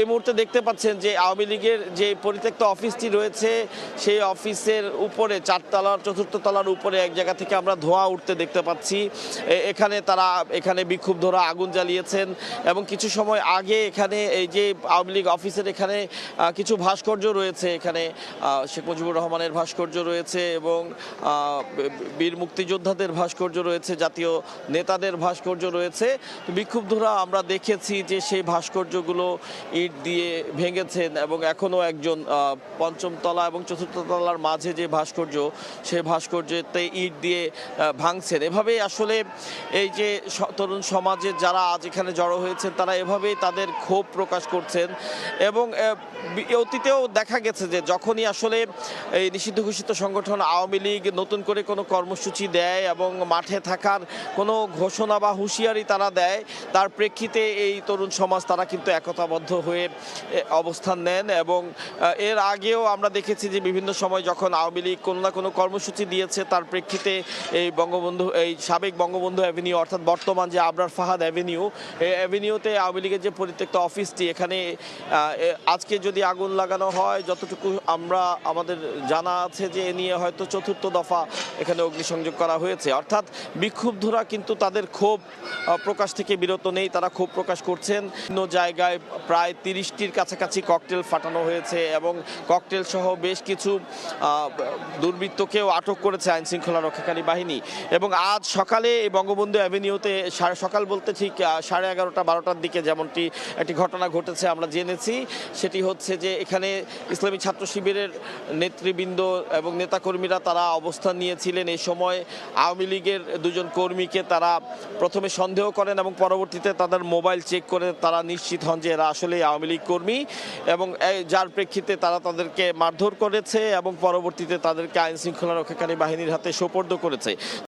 মুহূর্তে দেখতে পাচ্ছেন যে আওয়ামী লীগের যে পরিত্যক্ত অফিসটি রয়েছে সেই অফিসের উপরে 4 তলার 4র্থ তলার উপরে এক জায়গা থেকে আমরা ধোঁয়া উঠতে দেখতে পাচ্ছি। এখানে বিক্ষুব্ধরা আগুন জ্বালিয়েছেন এবং কিছু সময় আগে এখানে এই যে আওয়ামী লীগ অফিসের এখানে কিছু ভাস্কর্য রয়েছে, এখানে শেখ মুজিবুর রহমানের ভাস্কর্য রয়েছে এবং বীর মুক্তিযোদ্ধাদের ভাস্কর্য রয়েছে, জাতীয় নেতাদের ভাস্কর্য রয়েছে। বিক্ষুব্ধরা আমরা দেখেছি যে সেই ভাস্কর্যগুলো ইট দিয়ে ভেঙেছেন এবং এখনও একজন 5ম তলা এবং 4র্থ তলার মাঝে যে ভাস্কর্য সেই ভাস্কর্যতে ইট দিয়ে ভাঙছেন। এভাবেই আসলে এই যে তরুণ সমাজের যারা আজ এখানে জড়ো হয়েছেন তারা এভাবেই তাদের ক্ষোভ প্রকাশ করছেন এবং অতীতেও দেখা গেছে যে যখনই আসলে এই নিষিদ্ধ ঘোষিত সংগঠন আওয়ামী লীগ নতুন করে কোনো কর্মসূচি দেয় এবং মাঠে থাকার কোনো ঘোষণা বা হুঁশিয়ারি তারা দেয়, তার প্রেক্ষিতে এই তরুণ সমাজ তারা কিন্তু একতাবদ্ধ হয়ে অবস্থান নেন। এবং এর আগেও আমরা দেখেছি যে বিভিন্ন সময় যখন আওয়ামী লীগ কোনো না কোনো কর্মসূচি দিয়েছে তার প্রেক্ষিতে এই সাবেক বঙ্গবন্ধু অ্যাভিনিউ অর্থাৎ বর্তমান যে আবরার ফাহাদ অ্যাভিনিউ, এই অ্যাভিনিউতে আওয়ামী লীগের যে পরিত্যক্ত অফিসটি, এখানে আজকে যদি আগুন লাগানো হয়, যতটুকু আমাদের জানা আছে যে এ নিয়ে হয়তো 4র্থ দফা এখানে অগ্নিসংযোগ করা হয়েছে। অর্থাৎ বিক্ষুব্ধরা কিন্তু তাদের ক্ষোভ প্রকাশ থেকে বিরত নেই, তারা ক্ষোভ প্রকাশ করছেন। বিভিন্ন জায়গায় প্রায় 30টির কাছাকাছি ককটেল ফাটানো হয়েছে এবং ককটেল সহ বেশ কিছু দুর্বৃত্তকেও আটক করেছে আইন শৃঙ্খলা রক্ষাকারী বাহিনী। এবং আজ সকালে এই বঙ্গবন্ধু অ্যাভিনিউতে সকাল বলতে ঠিক 11:30-12টার দিকে যেমনটি একটি ঘটনা ঘটেছে আমরা জেনেছি, সেটি হচ্ছে যে এখানে ইসলামী ছাত্র শিবিরের নেতৃবৃন্দ এবং নেতাকর্মীরা তারা অবস্থান নিয়েছিলেন। এই সময় আওয়ামী লীগের 2 জন কর্মীকে তারা প্রথমে সন্দেহ করেন এবং পরবর্তীতে তাদের মোবাইল চেক করে তারা নিশ্চিত হন যে এরা আসলে আওয়ামী লীগ কর্মী এবং যার প্রেক্ষিতে তারা তাদেরকে মারধর করেছে এবং পরবর্তীতে তাদেরকে আইন শৃঙ্খলা রক্ষাকারী বাহিনীর হাতে সোপর্দ করেছে।